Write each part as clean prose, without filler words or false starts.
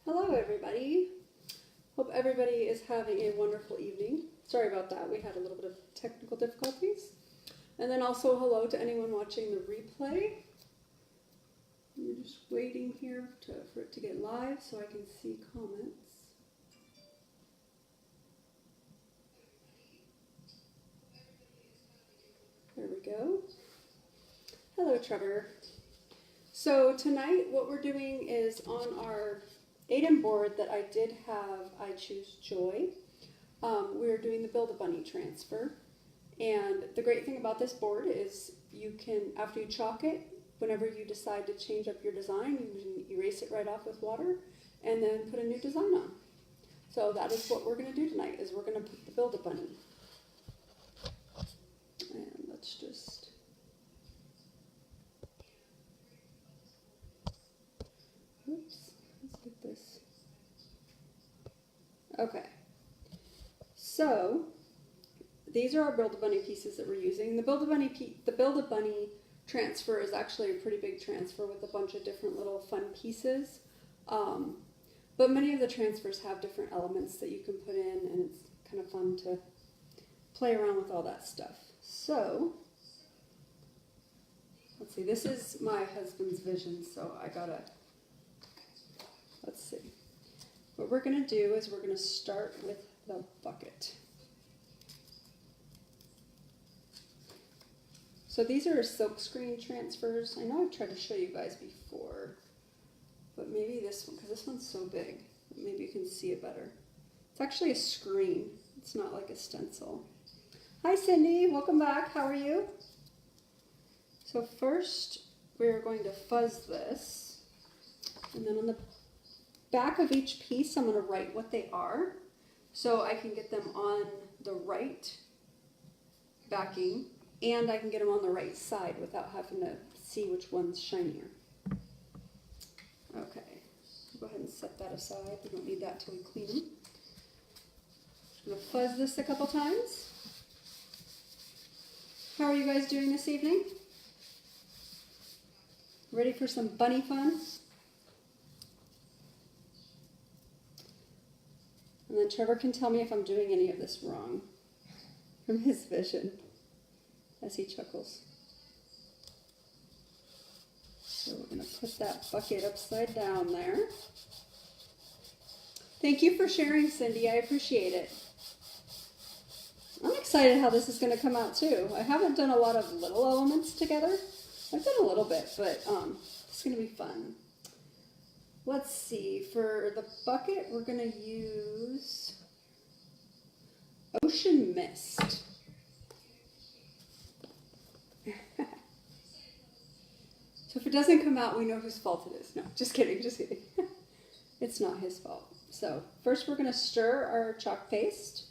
Hello everybody. Hope everybody is having a wonderful evening. Sorry about that, we had a little bit of technical difficulties. And then also hello to anyone watching the replay. I'm just waiting here for it to get live so I can see comments. There we go. Hello Trevor. So tonight what we're doing is on our 8M board that I did have I Choose Joy. We're doing the Build a Bunny transfer. And the great thing about this board is you can, after you chalk it, whenever you decide to change up your design, you can erase it right off with water and then put a new design on. So that is what we're going to do tonight, is we're going to put the Build a Bunny. And let's just... Oops, let's get this. Okay. So, these are our Build-A-Bunny pieces that we're using. The Build-A-Bunny transfer is actually a pretty big transfer with a bunch of different little fun pieces. But many of the transfers have different elements that you can put in, and it's kind of fun to play around with all that stuff. So, let's see, this is my husband's vision, so I gotta, let's see. What we're gonna do is we're gonna start with the bucket. So these are silkscreen transfers. I know I've tried to show you guys before, but maybe this one, because this one's so big, maybe you can see it better. It's actually a screen. It's not like a stencil. Hi Cindy, welcome back. How are you? So first we're going to fuzz this, and then on the back of each piece I'm going to write what they are so I can get them on the right backing, and I can get them on the right side without having to see which one's shinier. Okay, go ahead and set that aside. We don't need that till we clean them. I'm going to fuzz this a couple times. How are you guys doing this evening? Ready for some bunny fun? And then Trevor can tell me if I'm doing any of this wrong from his vision as he chuckles. So we're going to put that bucket upside down there. Thank you for sharing, Cindy. I appreciate it. I'm excited how this is going to come out too. I haven't done a lot of little elements together. I've done a little bit, but it's going to be fun. Let's see, for the bucket, we're going to use Ocean Mist. So if it doesn't come out, we know whose fault it is. No, just kidding, just kidding. It's not his fault. So first we're going to stir our chalk paste.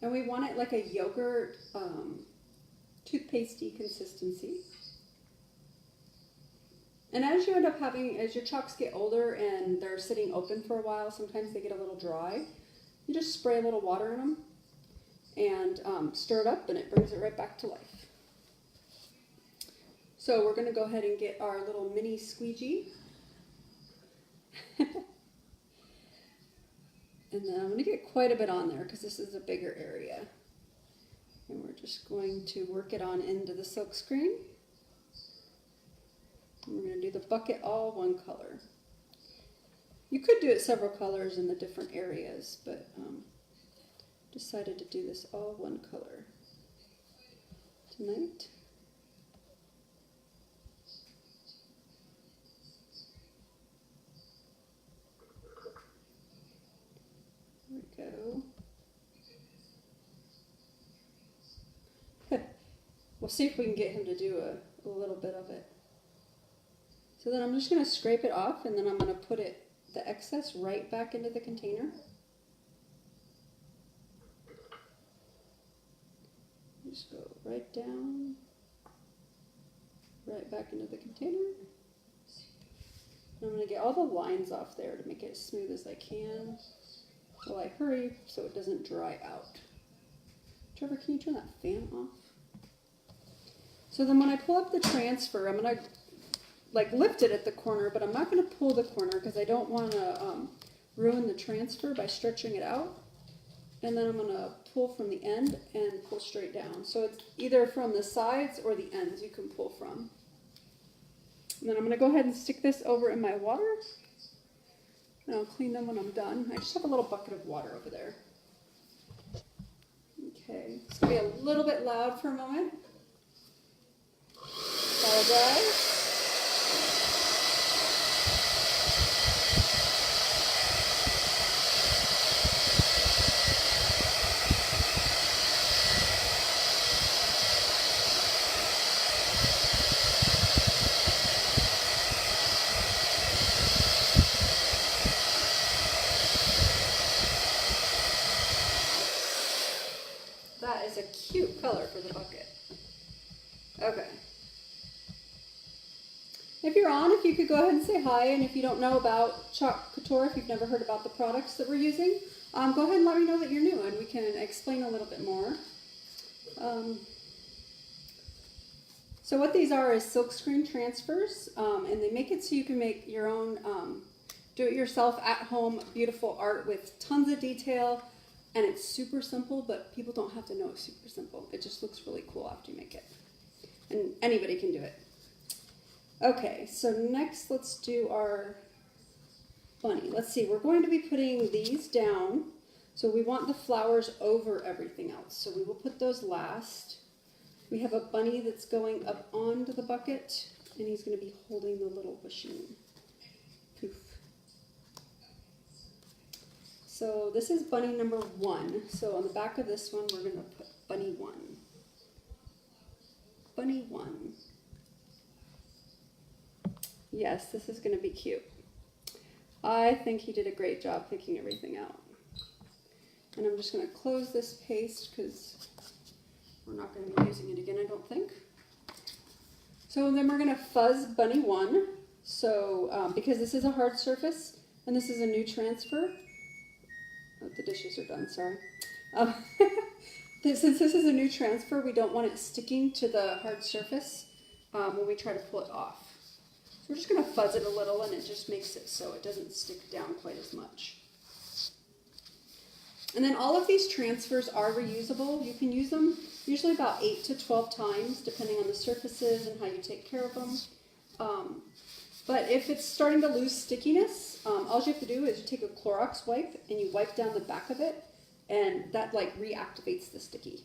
And we want it like a yogurt, toothpastey consistency. And as you end up having, as your chalks get older and they're sitting open for a while, sometimes they get a little dry. You just spray a little water in them and stir it up, and it brings it right back to life. So we're going to go ahead and get our little mini squeegee. And then I'm going to get quite a bit on there because this is a bigger area. And we're just going to work it on into the silk screen. We're going to do the bucket all one color. You could do it several colors in the different areas, but decided to do this all one color tonight. There we go. We'll see if we can get him to do a little bit of it. So then I'm just going to scrape it off, and then I'm going to put the excess right back into the container. Just go right down, right back into the container. And I'm going to get all the lines off there to make it as smooth as I can while I hurry so it doesn't dry out. Trevor, can you turn that fan off? So then when I pull up the transfer, I'm going to like lift it at the corner, but I'm not going to pull the corner because I don't want to ruin the transfer by stretching it out. And then I'm going to pull from the end and pull straight down. So it's either from the sides or the ends you can pull from. And then I'm going to go ahead and stick this over in my water. And I'll clean them when I'm done. I just have a little bucket of water over there. Okay, it's going to be a little bit loud for a moment. Apologize. That is a cute color for the bucket. Okay. If you're on, if you could go ahead and say hi, and if you don't know about Chalk Couture, if you've never heard about the products that we're using, go ahead and let me know that you're new, and we can explain a little bit more. So what these are is silkscreen transfers, and they make it so you can make your own do-it-yourself at-home beautiful art with tons of detail. And it's super simple, but people don't have to know it's super simple. It just looks really cool after you make it. And anybody can do it. Okay, so next let's do our bunny. Let's see, we're going to be putting these down. So we want the flowers over everything else. So we will put those last. We have a bunny that's going up onto the bucket, and he's going to be holding the little machine. Poof. So this is bunny number 1. So on the back of this one, we're going to put bunny 1. Bunny 1. Yes, this is going to be cute. I think he did a great job picking everything out. And I'm just going to close this paste because we're not going to be using it again, I don't think. So then we're going to fuzz bunny 1. So because this is a hard surface and this is a new transfer. Oh, the dishes are done, sorry. Since this is a new transfer, we don't want it sticking to the hard surface when we try to pull it off. So we're just going to fuzz it a little, and it just makes it so it doesn't stick down quite as much. And then all of these transfers are reusable. You can use them usually about 8 to 12 times, depending on the surfaces and how you take care of them. But if it's starting to lose stickiness, all you have to do is you take a Clorox wipe and you wipe down the back of it, and that like reactivates the sticky.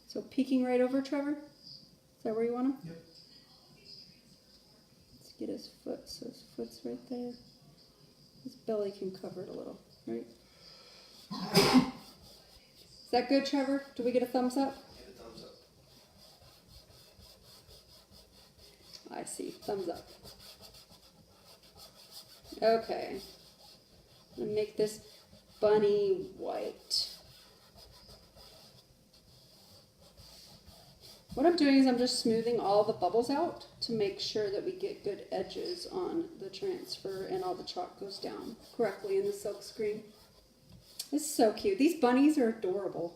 So peeking right over, Trevor? Is that where you want him? Yep. Let's get his foot, so his foot's right there. His belly can cover it a little, right? Is that good, Trevor? Do we get a thumbs up? Give a thumbs up. I see. Thumbs up. Okay. I'm going to make this bunny white. What I'm doing is I'm just smoothing all the bubbles out to make sure that we get good edges on the transfer and all the chalk goes down correctly in the silk screen. This is so cute. These bunnies are adorable.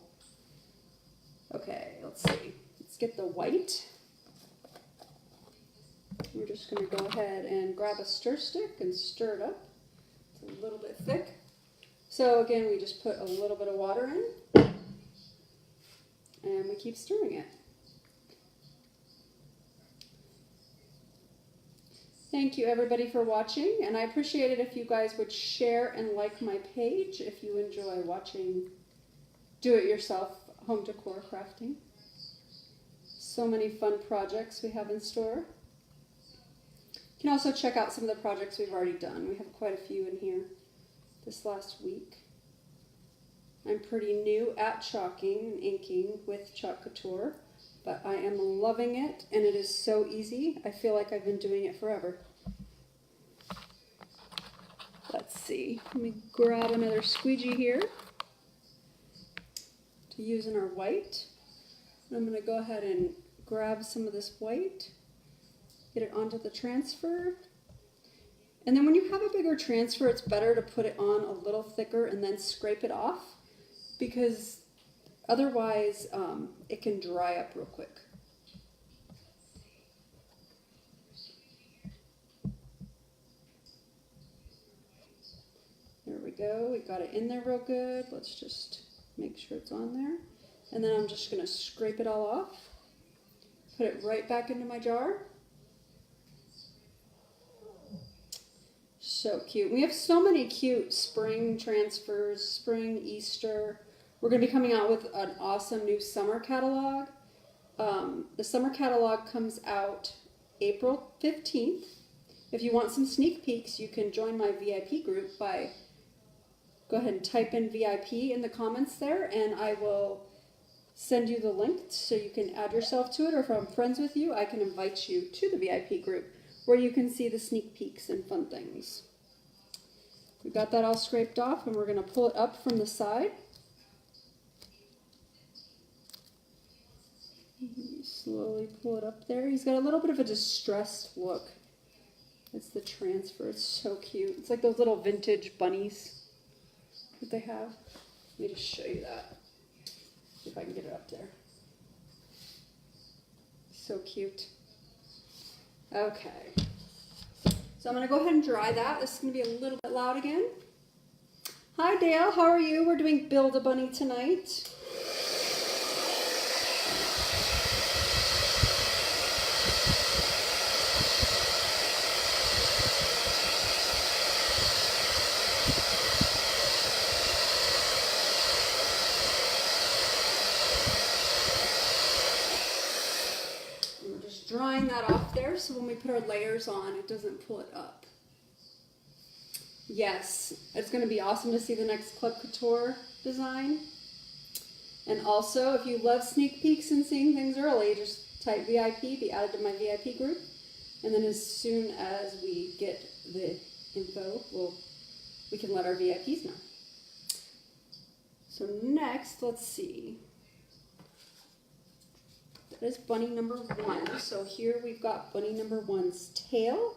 Okay, let's see. Let's get the white. We're just going to go ahead and grab a stir stick and stir it up. It's a little bit thick. So again, we just put a little bit of water in and we keep stirring it. Thank you everybody for watching, and I appreciate it if you guys would share and like my page if you enjoy watching do-it-yourself home decor crafting. So many fun projects we have in store. You can also check out some of the projects we've already done. We have quite a few in here this last week. I'm pretty new at chalking and inking with Chalk Couture, but I am loving it, and it is so easy. I feel like I've been doing it forever. Let's see. Let me grab another squeegee here to use in our white. And I'm going to go ahead and grab some of this white, get it onto the transfer. And then when you have a bigger transfer, it's better to put it on a little thicker and then scrape it off, because otherwise it can dry up real quick. go. We got it in there real good. Let's just make sure it's on there. And then I'm just going to scrape it all off. Put it right back into my jar. So cute. We have so many cute spring transfers, spring, Easter. We're going to be coming out with an awesome new summer catalog. The summer catalog comes out April 15th. If you want some sneak peeks, you can join my VIP group by go ahead and type in VIP in the comments there, and I will send you the link so you can add yourself to it, or if I'm friends with you, I can invite you to the VIP group where you can see the sneak peeks and fun things. We got that all scraped off, and we're going to pull it up from the side. Slowly pull it up there. He's got a little bit of a distressed look. It's the transfer. It's so cute. It's like those little vintage bunnies that they have. Let me just show you that. See if I can get it up there. So cute. Okay. So I'm going to go ahead and dry that. This is going to be a little bit loud again. Hi Dale, how are you? We're doing Build-A-Bunny tonight. Drying that off there so when we put our layers on it doesn't pull it up. Yes, it's going to be awesome to see the next Club Couture design. And also, if you love sneak peeks and seeing things early, just type VIP, be added to my VIP group, and then as soon as we get the info, we can let our VIPs know. So next, let's see. That is bunny number 1. So here we've got bunny number 1's tail,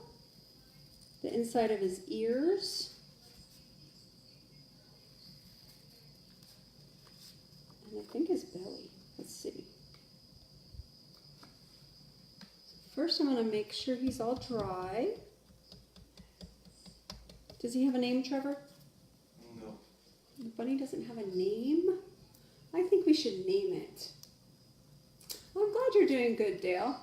the inside of his ears, and I think his belly. Let's see. First I'm going to make sure he's all dry. Does he have a name, Trevor? No. The bunny doesn't have a name? I think we should name it. Well, I'm glad you're doing good, Dale.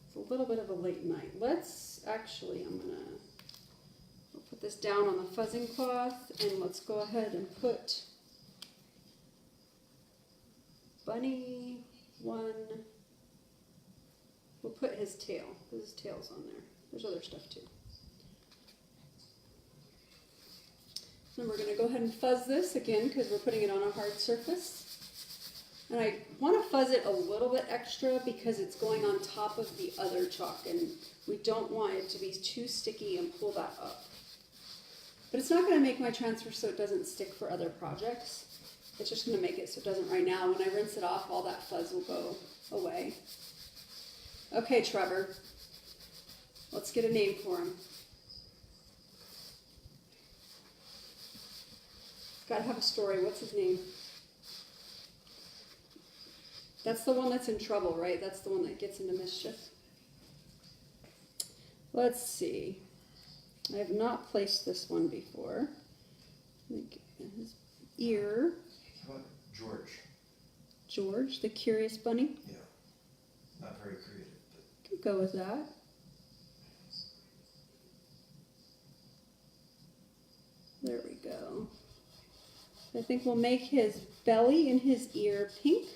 It's a little bit of a late night. Let's actually, we'll put this down on the fuzzing cloth, and let's go ahead and put bunny 1. We'll put his tail, because his tail's on there. There's other stuff too. Then we're going to go ahead and fuzz this again, because we're putting it on a hard surface. And I want to fuzz it a little bit extra because it's going on top of the other chalk, and we don't want it to be too sticky and pull that up. But it's not going to make my transfer so it doesn't stick for other projects. It's just going to make it so it doesn't right now. When I rinse it off, all that fuzz will go away. Okay, Trevor. Let's get a name for him. Got to have a story. What's his name? That's the one that's in trouble, right? That's the one that gets into mischief. Let's see. I have not placed this one before. His ear. How about George? George, the curious bunny? Yeah. Not very creative, but... Could go with that. There we go. I think we'll make his belly and his ear pink.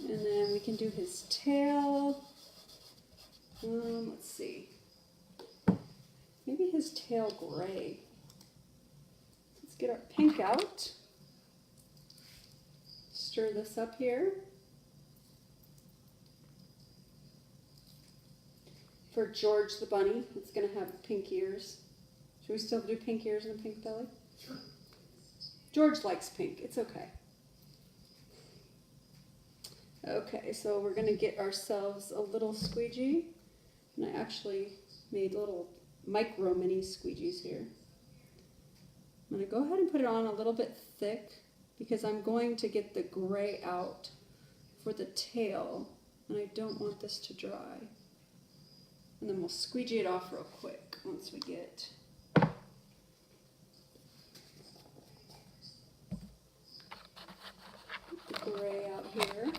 And then we can do his tail. Let's see. Maybe his tail gray. Let's get our pink out. Stir this up here. For George the bunny, it's going to have pink ears. Should we still do pink ears and a pink belly? Sure. George likes pink. It's okay. Okay, so we're going to get ourselves a little squeegee. And I actually made little micro mini squeegees here. I'm going to go ahead and put it on a little bit thick because I'm going to get the gray out for the tail. And I don't want this to dry. And then we'll squeegee it off real quick once we get the gray out here.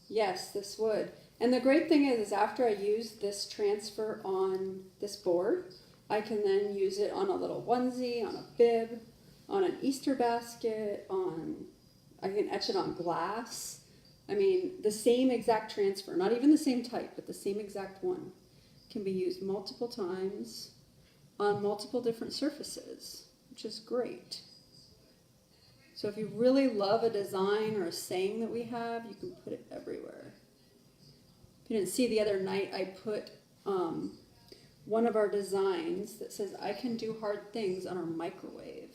Yes, this would. And the great thing is after I use this transfer on this board, I can then use it on a little onesie, on a bib, on an Easter basket, I can etch it on glass. I mean, the same exact transfer, not even the same type, but the same exact one, can be used multiple times on multiple different surfaces, which is great. So if you really love a design or a saying that we have, you can put it everywhere. If you didn't see the other night, I put one of our designs that says, I can do hard things on our microwave.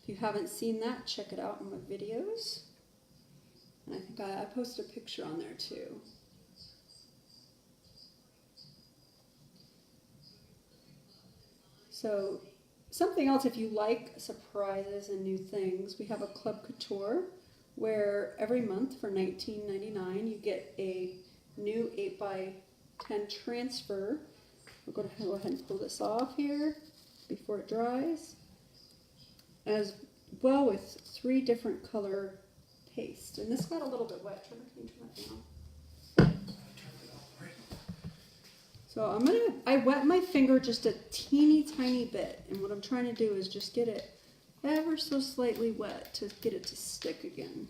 If you haven't seen that, check it out in my videos. And I think I posted a picture on there too. So something else, if you like surprises and new things, we have a Club Couture where every month for $19.99 you get a new 8x10 transfer. We're going to go ahead and pull this off here before it dries, as well with 3 different color paste. And this got a little bit wet. Trevor, can you turn that down? So I wet my finger just a teeny tiny bit, and what I'm trying to do is just get it ever so slightly wet to get it to stick again.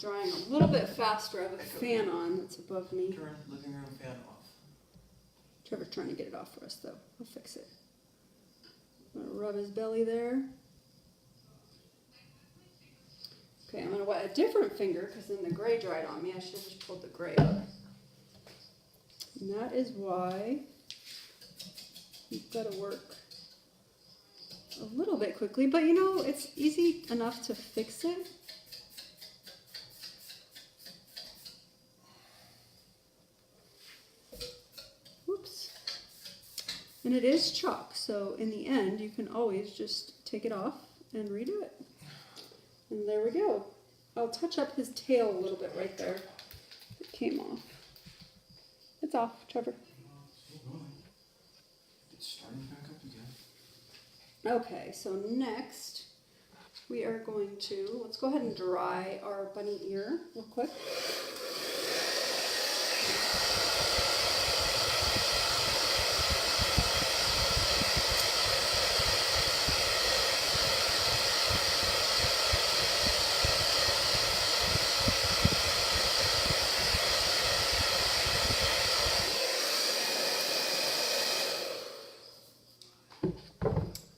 Drying a little bit faster. I have a fan on that's above me. Turn living room fan off. Trevor's trying to get it off for us though. I'll fix it. I'm gonna rub his belly there. Okay, I'm gonna wet a different finger because then the gray dried on me. I should have just pulled the gray out. And that is why you've got to work a little bit quickly, but you know, it's easy enough to fix it. Whoops. And it is chalk, so in the end, you can always just take it off and redo it. And there we go. I'll touch up his tail a little bit right there. It came off. It's off, Trevor. It's starting back up again. Okay, so next we are going to, let's go ahead and dry our bunny ear real quick.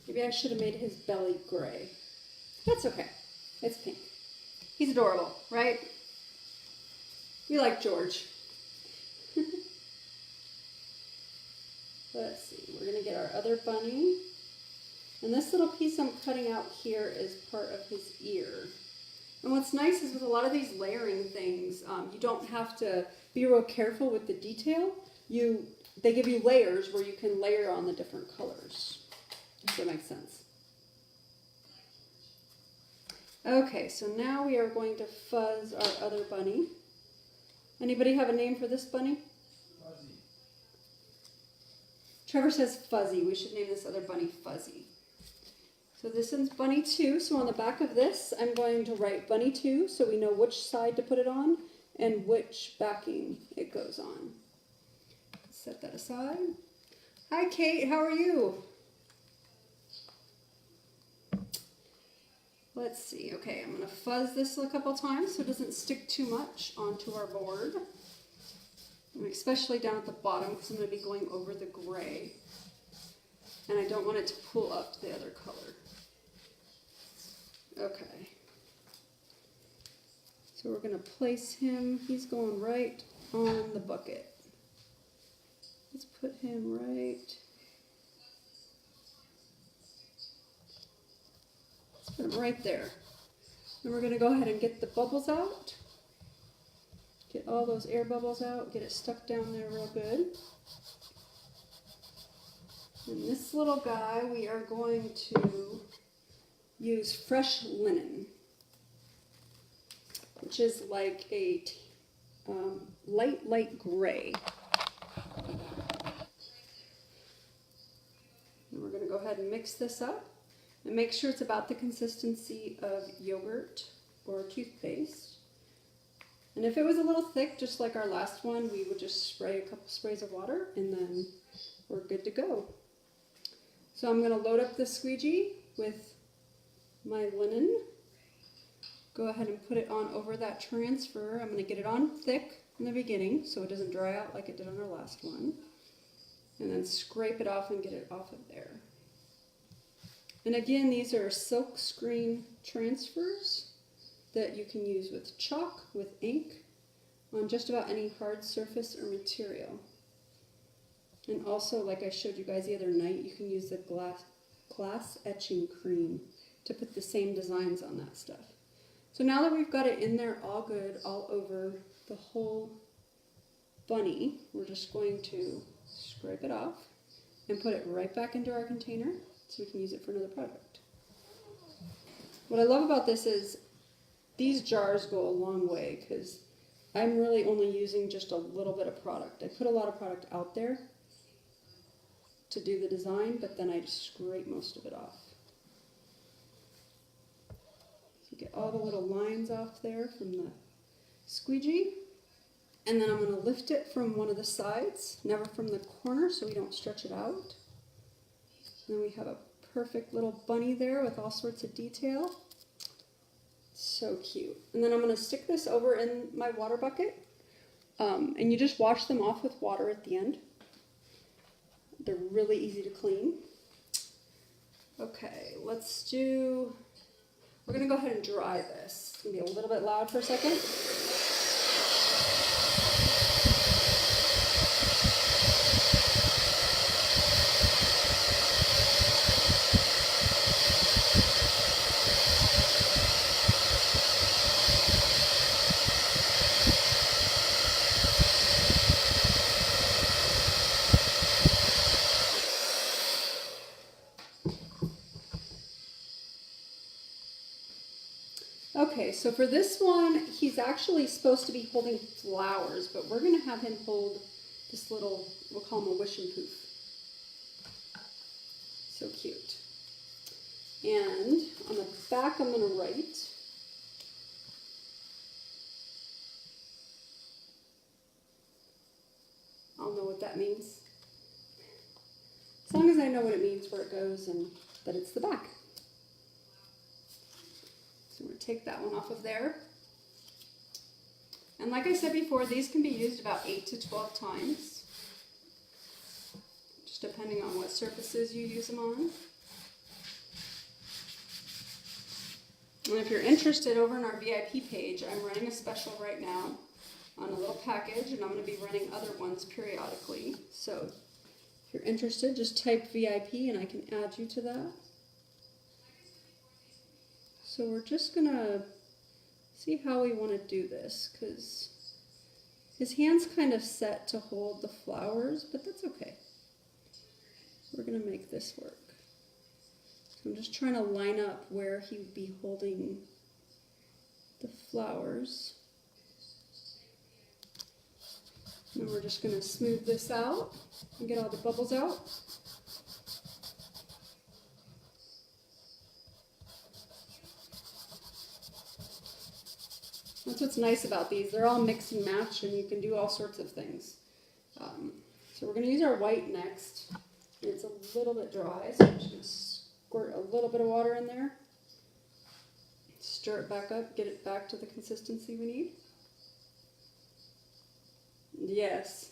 Maybe I should have made his belly gray. That's okay. It's pink. He's adorable, right? We like George. Let's see. We're going to get our other bunny. And this little piece I'm cutting out here is part of his ear. And what's nice is with a lot of these layering things, you don't have to be real careful with the detail. They give you layers where you can layer on the different colors. If that makes sense. Okay, so now we are going to fuzz our other bunny. Anybody have a name for this bunny? Fuzzy. Trevor says Fuzzy. We should name this other bunny Fuzzy. So this one's Bunny 2. So on the back of this, I'm going to write Bunny 2 so we know which side to put it on and which backing it goes on. Set that aside. Hi, Kate. How are you? Let's see. Okay, I'm going to fuzz this a couple times so it doesn't stick too much onto our board. And especially down at the bottom because I'm going to be going over the gray. And I don't want it to pull up the other color. Okay. So we're going to place him. He's going right on the bucket. Let's put him right. Put them right there. And we're going to go ahead and get the bubbles out. Get all those air bubbles out. Get it stuck down there real good. And this little guy, we are going to use fresh linen, which is like a light gray. And we're going to go ahead and mix this up and make sure it's about the consistency of yogurt or toothpaste. And if it was a little thick, just like our last one, we would just spray a couple sprays of water and then we're good to go. So I'm going to load up the squeegee with my linen. Go ahead and put it on over that transfer. I'm going to get it on thick in the beginning so it doesn't dry out like it did on our last one. And then scrape it off and get it off of there. And again, these are silkscreen transfers that you can use with chalk, with ink, on just about any hard surface or material. And also, like I showed you guys the other night, you can use the glass etching cream to put the same designs on that stuff. So now that we've got it in there all good, all over the whole bunny, we're just going to scrape it off and put it right back into our container so we can use it for another project. What I love about this is these jars go a long way because I'm really only using just a little bit of product. I put a lot of product out there to do the design, but then I just scrape most of it off. So get all the little lines off there from the squeegee. And then I'm going to lift it from one of the sides, never from the corner so we don't stretch it out. And then we have a perfect little bunny there with all sorts of detail. So cute. And then I'm going to stick this over in my water bucket. And you just wash them off with water at the end. They're really easy to clean. Okay, we're going to go ahead and dry this. It's going to be a little bit loud for a second. Okay, so for this one, he's actually supposed to be holding flowers, but we're going to have him hold this little, we'll call him a wish and poof. So cute. And on the back, I'm going to write, I'll know what that means. As long as I know what it means, where it goes, and that it's the back. So we're going to take that one off of there. And like I said before, these can be used about 8 to 12 times, just depending on what surfaces you use them on. And if you're interested, over on our VIP page, I'm running a special right now on a little package, and I'm going to be running other ones periodically. So if you're interested, just type VIP and I can add you to that. So we're just going to see how we want to do this, because his hand's kind of set to hold the flowers, but that's okay. We're going to make this work. So I'm just trying to line up where he would be holding the flowers. And we're just going to smooth this out and get all the bubbles out. That's what's nice about these. They're all mix and match, and you can do all sorts of things. So we're going to use our white next. It's a little bit dry, so I'm just going to squirt a little bit of water in there. Stir it back up, get it back to the consistency we need. Yes.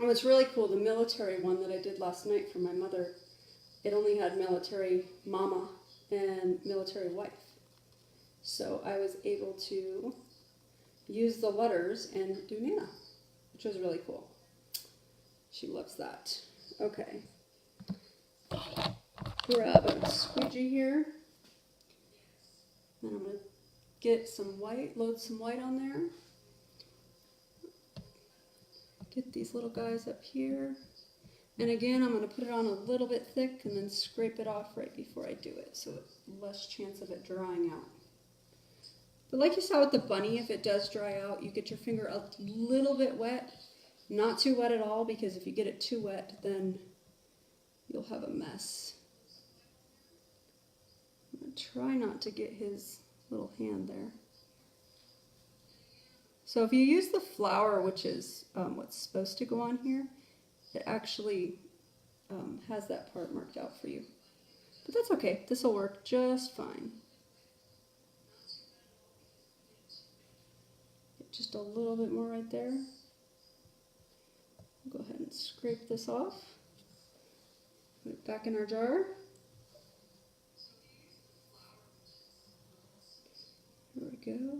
Oh, it's really cool. The military one that I did last night for my mother, it only had military mama and military wife. So I was able to use the letters and do Nana, which was really cool. She loves that. Okay. Grab a squeegee here. And I'm going to get some white, load some white on there. Get these little guys up here. And again, I'm going to put it on a little bit thick and then scrape it off right before I do it, so less chance of it drying out. But like you saw with the bunny, if it does dry out, you get your finger a little bit wet. Not too wet at all, because if you get it too wet, then you'll have a mess. I'm going to try not to get his little hand there. So if you use the flower, which is what's supposed to go on here, it actually has that part marked out for you. But that's okay. This will work just fine. Get just a little bit more right there. Go ahead and scrape this off. Put it back in our jar. Here we go.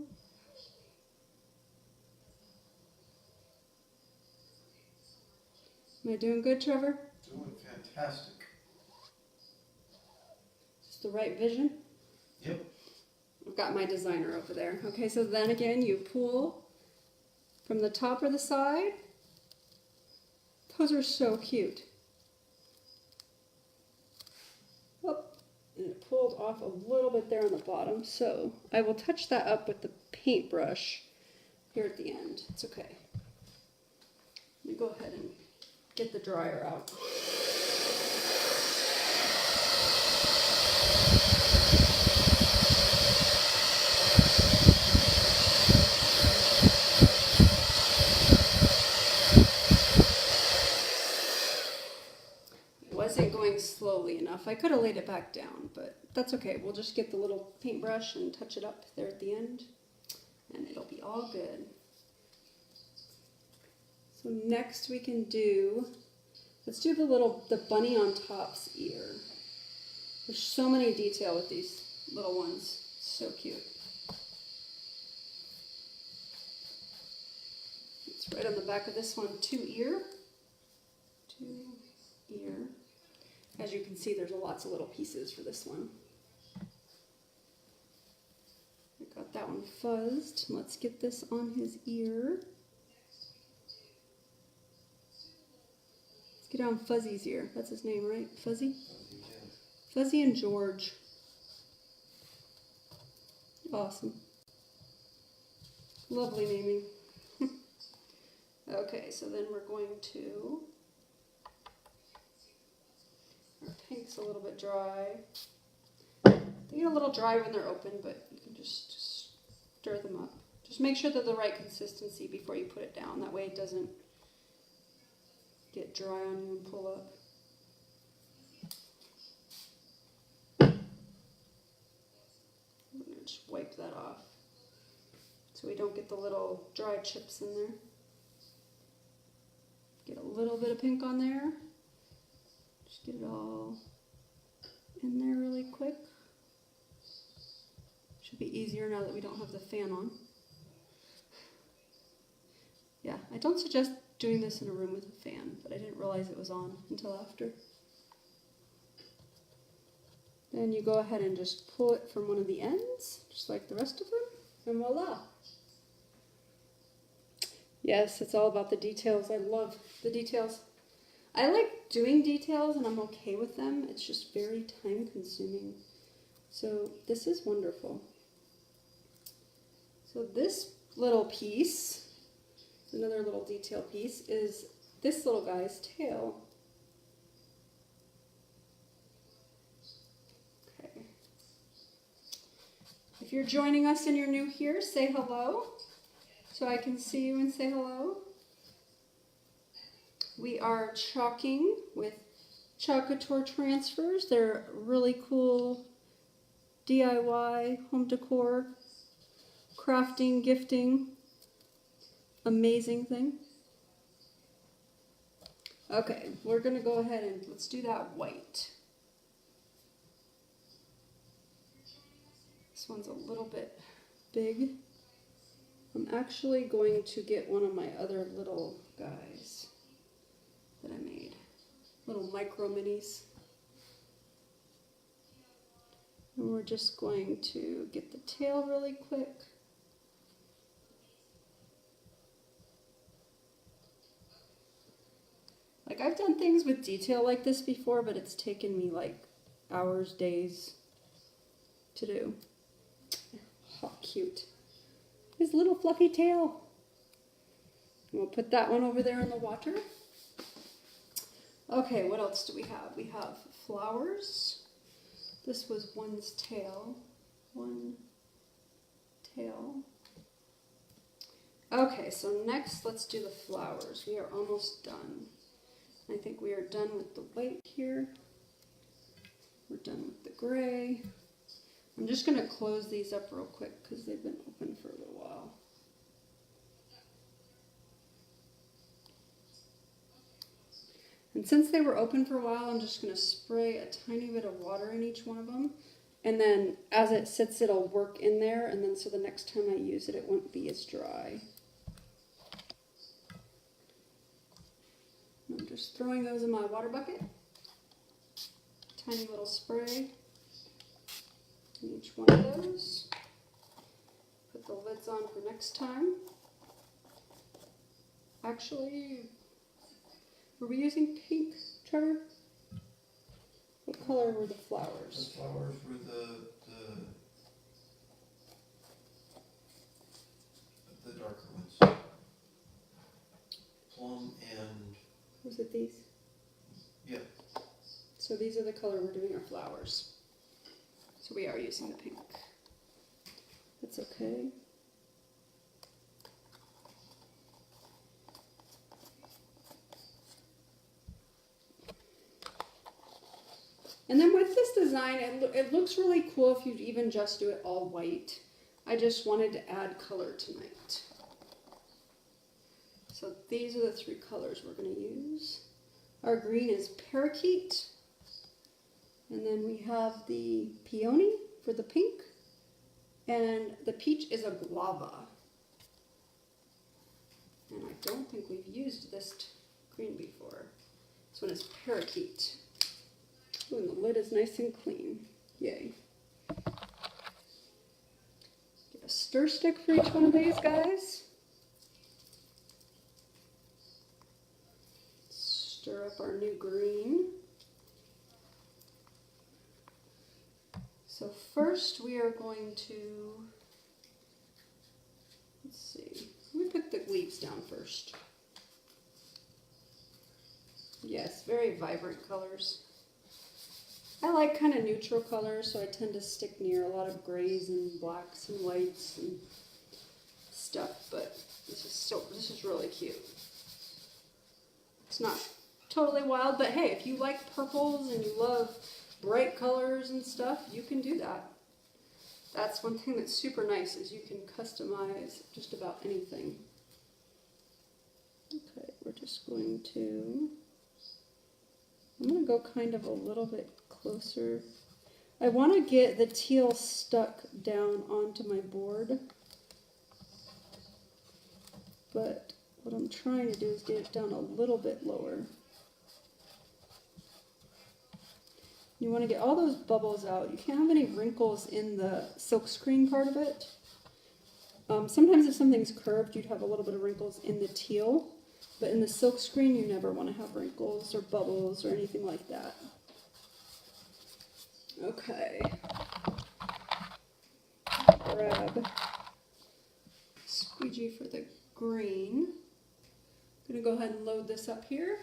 Am I doing good, Trevor? Doing fantastic. Just the right vision? Yep. I've got my designer over there. Okay, so then again, you pull from the top or the side. Those are so cute. Oh, and it pulled off a little bit there on the bottom, so I will touch that up with the paintbrush here at the end. It's okay. Let me go ahead and get the dryer out. Wasn't going slowly enough. I could have laid it back down, but that's okay. We'll just get the little paintbrush and touch it up there at the end, and it'll be all good. So next we can do, let's do the bunny on top's ear. There's so many detail with these little ones. So cute. It's right on the back of this one, to ear. As you can see, there's lots of little pieces for this one. I got that one fuzzed. Let's get this on his ear. Let's get on Fuzzy's ear. That's his name, right? Fuzzy? Fuzzy and George. Awesome. Lovely naming. Okay, so then we're going to... Our pink's a little bit dry. They get a little dry when they're open, but you can just stir them up. Just make sure they're the right consistency before you put it down. That way it doesn't get dry on you and pull up. I'm going to just wipe that off so we don't get the little dry chips in there. Get a little bit of pink on there. Just get it all in there really quick. Should be easier now that we don't have the fan on. Yeah, I don't suggest doing this in a room with a fan, but I didn't realize it was on until after. Then you go ahead and just pull it from one of the ends, just like the rest of them, and voila. Yes, it's all about the details. I love the details. I like doing details and I'm okay with them. It's just very time consuming. So this is wonderful. So this little piece, another little detail piece, is this little guy's tail. Okay. If you're joining us and you're new here, say hello so I can see you and say hello. We are chalking with Chalk Couture transfers. They're really cool DIY, home decor, crafting, gifting, amazing thing. Okay, we're gonna go ahead and let's do that white. This one's a little bit big. I'm actually going to get one of my other little guys that I made. Little micro minis. And we're just going to get the tail really quick. Like I've done things with detail like this before, but it's taken me like hours, days to do. How cute. his little fluffy tail. We'll put that one over there in the water. Okay, what else do we have? We have flowers. This was one's tail. One tail. Okay, so next let's do the flowers. We are almost done. I think we are done with the white here. We're done with the gray. I'm just going to close these up real quick because they've been open for a little while. And since they were open for a while, I'm just going to spray a tiny bit of water in each one of them. And then as it sits, it'll work in there. And then so the next time I use it, it won't be as dry. I'm just throwing those in my water bucket. Tiny little spray in each one of those. Put the lids on for next time. Actually, were we using pink, Trevor? What color were the flowers? The flowers were the darker ones. Plum and... Was it these? Yeah. So these are the color we're doing our flowers. So we are using the pink. That's okay. And then with this design, it looks really cool if you even just do it all white. I just wanted to add color tonight. So these are the three colors we're going to use. Our green is parakeet. And then we have the peony for the pink. And the peach is a guava. And I don't think we've used this green before. This one is parakeet. Ooh, and the lid is nice and clean. Yay. Get a stir stick for each one of these guys. Stir up our new green. So first we are going to, let's see, let me put the leaves down first. Yes, very vibrant colors. I like kind of neutral colors, so I tend to stick near a lot of grays and blacks and whites and stuff, but this is really cute. It's not totally wild, but hey, if you like purples and you love bright colors and stuff, you can do that. That's one thing that's super nice, is you can customize just about anything. Okay, we're just going to, I'm going to go kind of a little bit closer. I want to get the teal stuck down onto my board, but what I'm trying to do is get it down a little bit lower. You want to get all those bubbles out. You can't have any wrinkles in the silkscreen part of it. Sometimes if something's curved, you'd have a little bit of wrinkles in the teal, but in the silkscreen, you never want to have wrinkles or bubbles or anything like that. Okay. Grab squeegee for the green. I'm going to go ahead and load this up here.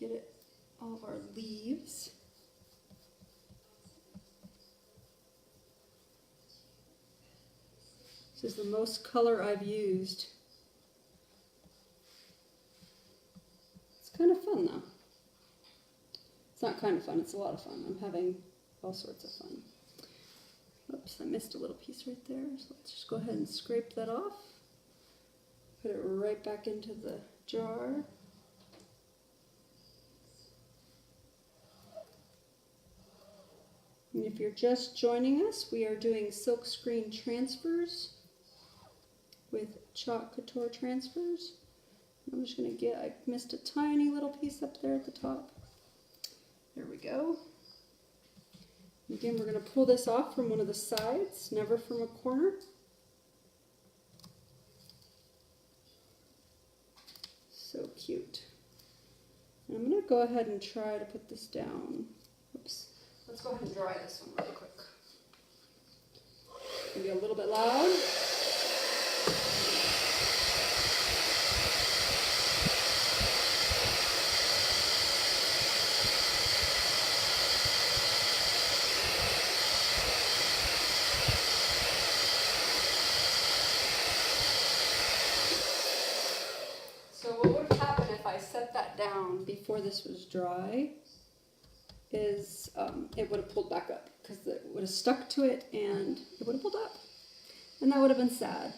Get it all of our leaves. This is the most color I've used. It's kind of fun though. It's not kind of fun, it's a lot of fun. I'm having all sorts of fun. Oops, I missed a little piece right there. So let's just go ahead and scrape that off. Put it right back into the jar. And if you're just joining us, we are doing silkscreen transfers with Chalk Couture transfers. I'm just going to I missed a tiny little piece up there at the top. There we go. Again, we're going to pull this off from one of the sides, never from a corner. So cute. And I'm going to go ahead and try to put this down. Oops. Let's go ahead and dry this one really quick. It's gonna be a little bit loud. So what would have happened if I set that down before this was dry is it would have pulled back up because it would have stuck to it and it would have pulled up. And that would have been sad.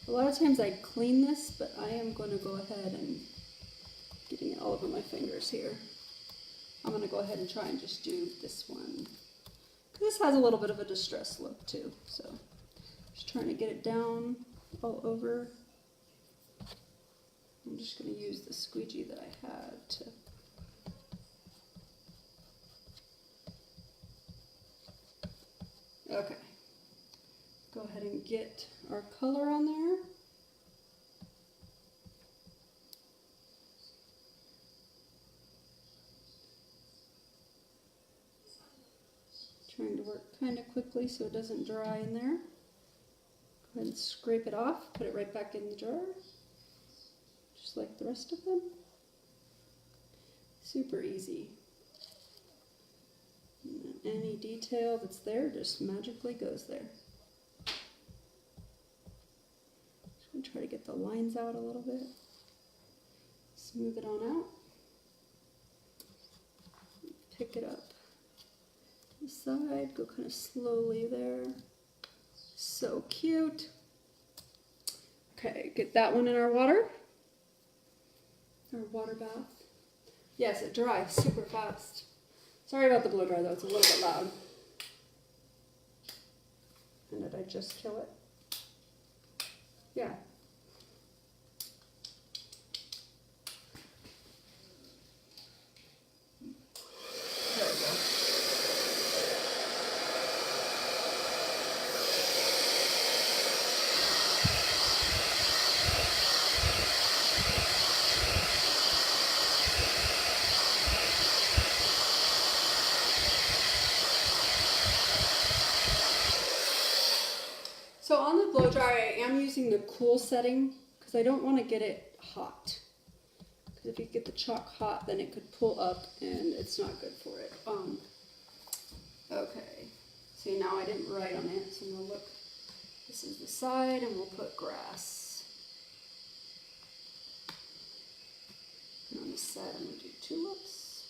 A lot of times I clean this, but I am going to go ahead and getting it all over my fingers here. I'm going to go ahead and try and just do this one. This has a little bit of a distressed look too, so just trying to get it down all over. I'm just going to use the squeegee that I had to okay. Go ahead and get our color on there. Trying to work kind of quickly so it doesn't dry in there. Go ahead and scrape it off, put it right back in the jar, just like the rest of them. Super easy. And any detail that's there just magically goes there. Just going to try to get the lines out a little bit. Smooth it on out. Pick it up. The side, go kind of slowly there. So cute. Okay, get that one in our water. Our water bath. Yes, it dries super fast. Sorry about the blow dry though, it's a little bit loud. And did I just kill it? Yeah. There we go. So on the blow dryer, I am using the cool setting because I don't want to get it hot. Because if you get the chalk hot, then it could pull up and it's not good for it. Okay, see now I didn't write on it, so I'm going to look. This is the side and we'll put grass. And on the side I'm going to do tulips.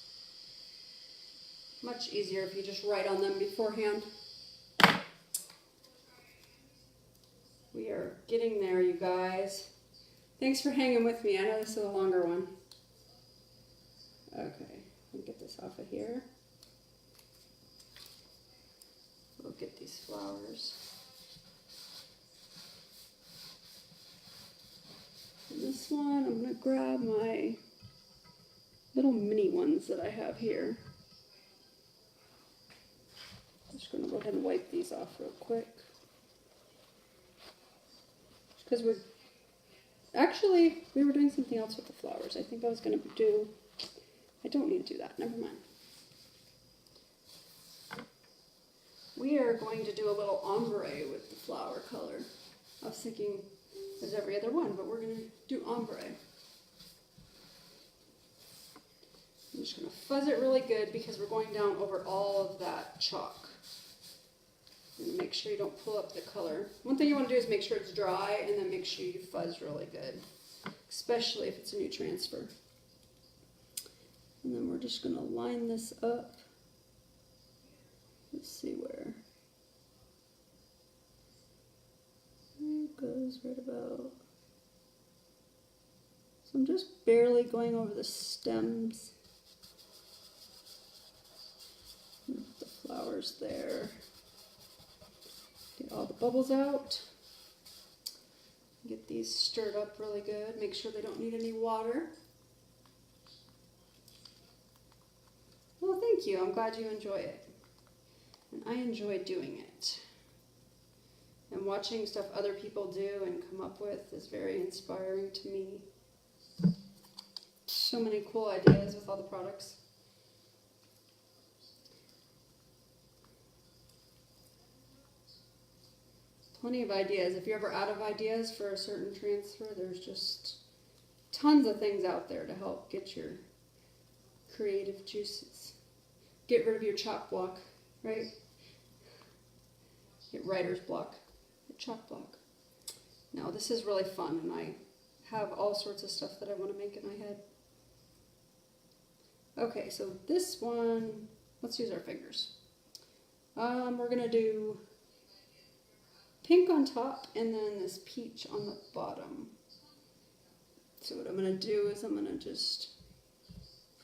Much easier if you just write on them beforehand. We are getting there, you guys. Thanks for hanging with me. I know this is a longer one. Okay, I'll get this off of here. We'll get these flowers. And this one, I'm going to grab my little mini ones that I have here. I'm just going to go ahead and wipe these off real quick. Because we were doing something else with the flowers. I think I was going to do, I don't need to do that, never mind. We are going to do a little ombre with the flower color. I was thinking as every other one, but we're going to do ombre. I'm just going to fuzz it really good because we're going down over all of that chalk. And make sure you don't pull up the color. One thing you want to do is make sure it's dry and then make sure you fuzz really good, especially if it's a new transfer. And then we're just going to line this up. Let's see where. It goes right about. So I'm just barely going over the stems. The flowers there. Get all the bubbles out. Get these stirred up really good. Make sure they don't need any water. Well, thank you. I'm glad you enjoy it. And I enjoy doing it. And watching stuff other people do and come up with is very inspiring to me. So many cool ideas with all the products. plenty of ideas. If you're ever out of ideas for a certain transfer, there's just tons of things out there to help get your creative juices. Get rid of your chalk block, right? Get writer's block, get chalk block. Now this is really fun, and I have all sorts of stuff that I want to make in my head. Okay, so this one, let's use our fingers. We're gonna do pink on top and then this peach on the bottom. So what I'm gonna do is I'm gonna just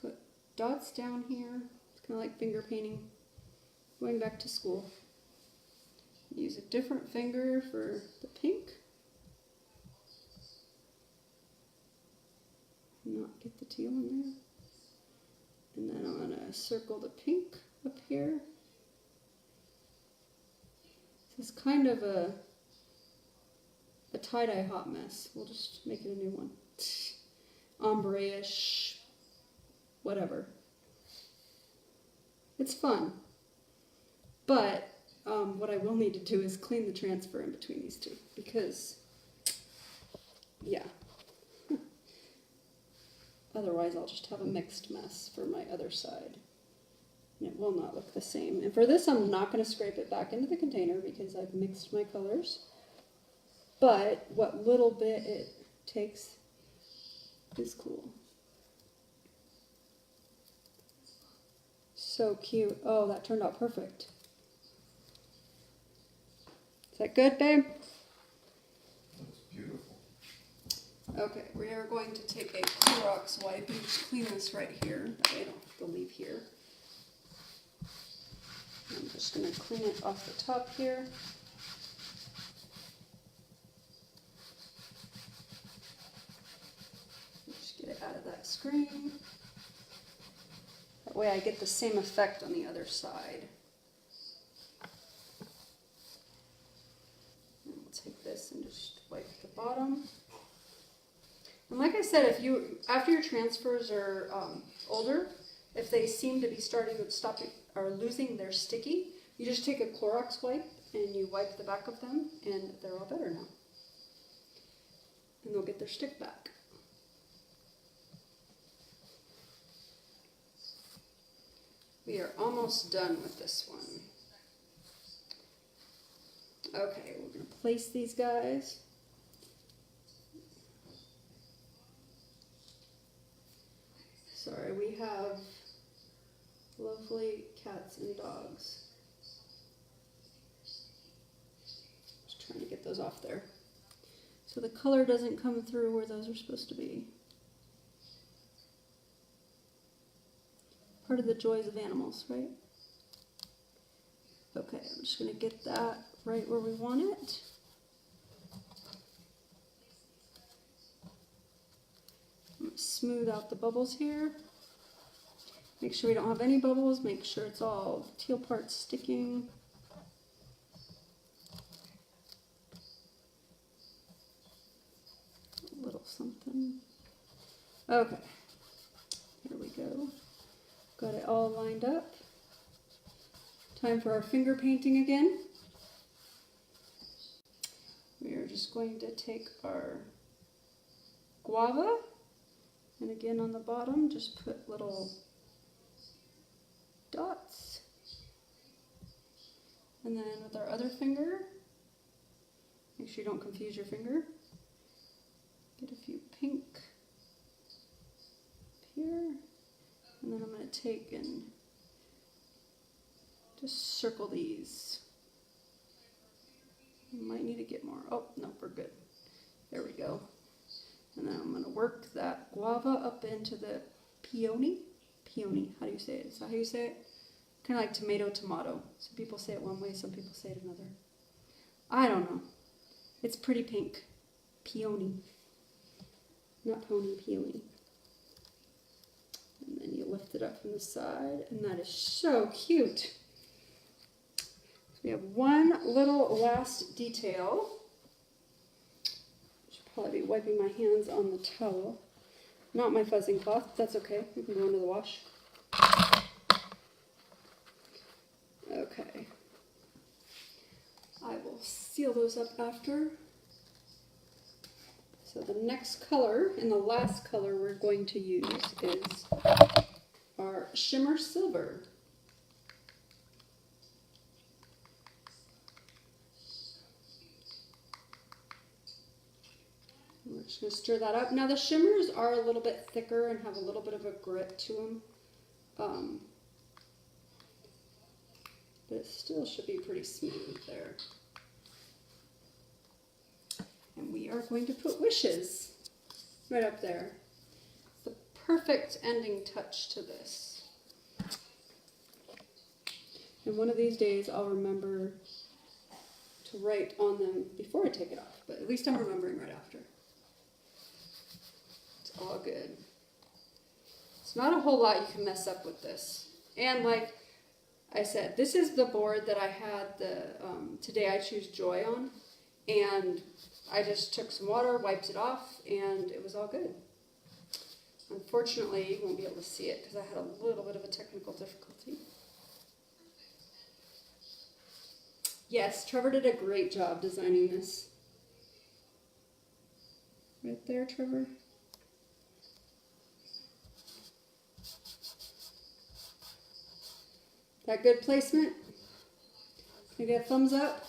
put dots down here. It's kind of like finger painting, going back to school. Use a different finger for the pink. Not get the teal in there. And then I'm gonna circle the pink up here. This is kind of a tie-dye hot mess. We'll just make it a new one. Ombre-ish, whatever. It's fun. But what I will need to do is clean the transfer in between these two, because, yeah. Otherwise I'll just have a mixed mess for my other side. And it will not look the same. And for this I'm not going to scrape it back into the container because I've mixed my colors. But what little bit it takes is cool. So cute. Oh, that turned out perfect. Is that good, babe? That's beautiful. Okay, we are going to take a Clorox wipe and just clean this right here. That way I don't have to leave here. I'm just going to clean it off the top here. Just get it out of that screen. That way I get the same effect on the other side. And we'll take this and just wipe the bottom. And like I said, if you, after your transfers are older, if they seem to be starting to stopping or losing their sticky, you just take a Clorox wipe and you wipe the back of them, and they're all better now. And they'll get their stick back. We are almost done with this one. Okay, we're going to place these guys. Sorry, we have lovely cats and dogs. Just trying to get those off there. So the color doesn't come through where those are supposed to be. Part of the joys of animals, right? Okay, I'm just going to get that right where we want it. I'm going to smooth out the bubbles here. Make sure we don't have any bubbles. Make sure it's all teal parts sticking. A little something. Okay, here we go. Got it all lined up. Time for our finger painting again. We are just going to take our guava, and again on the bottom just put little dots. And then with our other finger, make sure you don't confuse your finger. Get a few pink here. And then I'm going to take and just circle these. You might need to get more. Oh, no, we're good. There we go. And then I'm going to work that guava up into the peony. Peony, how do you say it? Is that how you say it? Kind of like tomato, tomato. Some people say it one way, some people say it another. I don't know. It's pretty pink. Peony. Not pony, peony. And then you lift it up from the side, and that is so cute. So we have one little last detail. Should probably be wiping my hands on the towel. Not my fuzzing cloth, but that's okay. We can go into the wash. Okay. I will seal fill those up after. So the next color and the last color we're going to use is our shimmer silver. We're just going to stir that up. Now the shimmers are a little bit thicker and have a little bit of a grit to them. But it still should be pretty smooth there. And we are going to put wishes right up there. It's the perfect ending touch to this. And one of these days I'll remember to write on them before I take it off, but at least I'm remembering right after. It's all good. It's not a whole lot you can mess up with this. And like I said, this is the board that I had the Today I Choose Joy on, and I just took some water, wiped it off, and it was all good. Unfortunately, you won't be able to see it because I had a little bit of a technical difficulty. Yes, Trevor did a great job designing this. Right there, Trevor. That good placement? Can I get a thumbs up?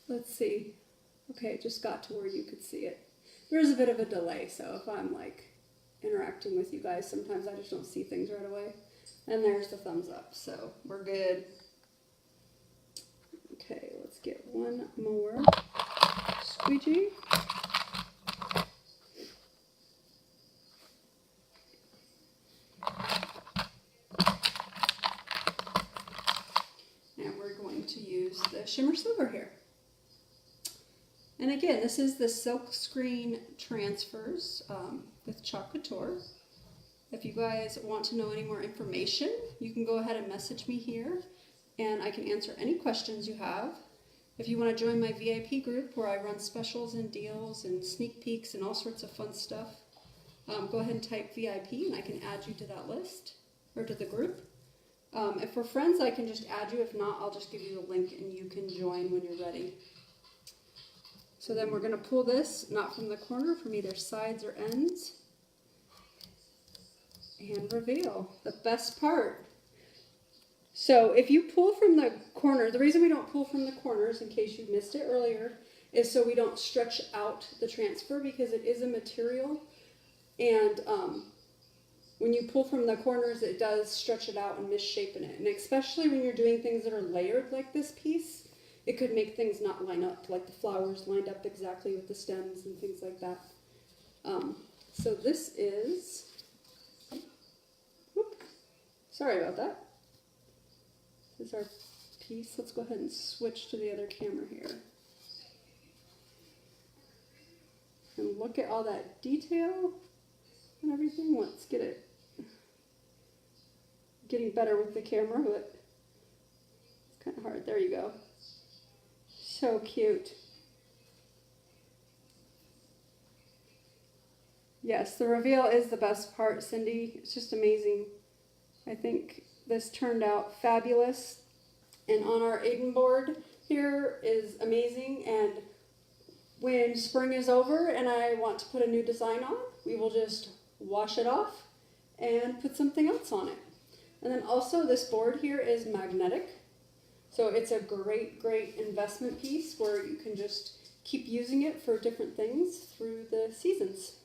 Let's see. Okay, it just got to where you could see it. There's a bit of a delay, so if I'm like interacting with you guys, sometimes I just don't see things right away. And there's the thumbs up, so we're good. Okay, let's get one more squeegee. And we're going to use the shimmer silver here. And again, this is the Silkscreen transfers with Chalk Couture. If you guys want to know any more information, you can go ahead and message me here, and I can answer any questions you have. If you want to join my VIP group where I run specials and deals and sneak peeks and all sorts of fun stuff, go ahead and type VIP and I can add you to that list or to the group. If we're friends, I can just add you. If not, I'll just give you the link and you can join when you're ready. So then we're going to pull this, not from the corner, from either sides or ends, and reveal the best part. So if you pull from the corner, the reason we don't pull from the corners, in case you missed it earlier, is so we don't stretch out the transfer, because it is a material, and when you pull from the corners, it does stretch it out and misshapen it. And especially when you're doing things that are layered like this piece, it could make things not line up, like the flowers lined up exactly with the stems and things like that. So this is, whoop, sorry about that. This is our piece. Let's go ahead and switch to the other camera here. And look at all that detail and everything. Let's get it getting better with the camera, but it's kind of hard. There you go. So cute. Yes, the reveal is the best part, Cindy. It's just amazing. I think this turned out fabulous. And on our Aiden board here is amazing. And when spring is over and I want to put a new design on, we will just wash it off and put something else on it. And then also this board here is magnetic. So it's a great, great investment piece where you can just keep using it for different things through the seasons.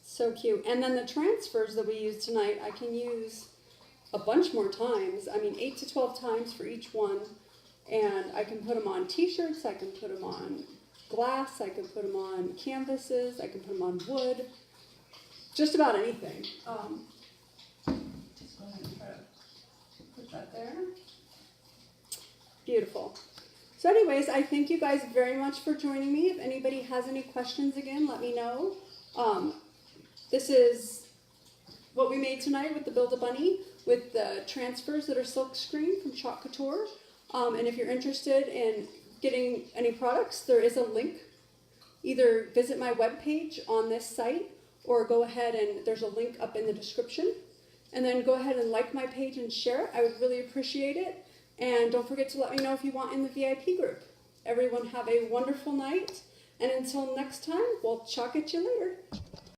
So cute. And then the transfers that we use tonight, I can use a bunch more times. I mean, 8 to 12 times for each one. And I can put them on t-shirts, I can put them on glass, I can put them on canvases, I can put them on wood. Just about anything. Just go ahead and try to put that there. Beautiful. So anyways, I thank you guys very much for joining me. If anybody has any questions again, let me know. This is what we made tonight with the Build-A-Bunny with the transfers that are Silkscreen from Chalk Couture. And if you're interested in getting any products, there is a link. Either visit my webpage on this site, or go ahead and there's a link up in the description. And then go ahead and like my page and share it. I would really appreciate it. And don't forget to let me know if you want in the VIP group. Everyone have a wonderful night. And until next time, we'll chalk at you later.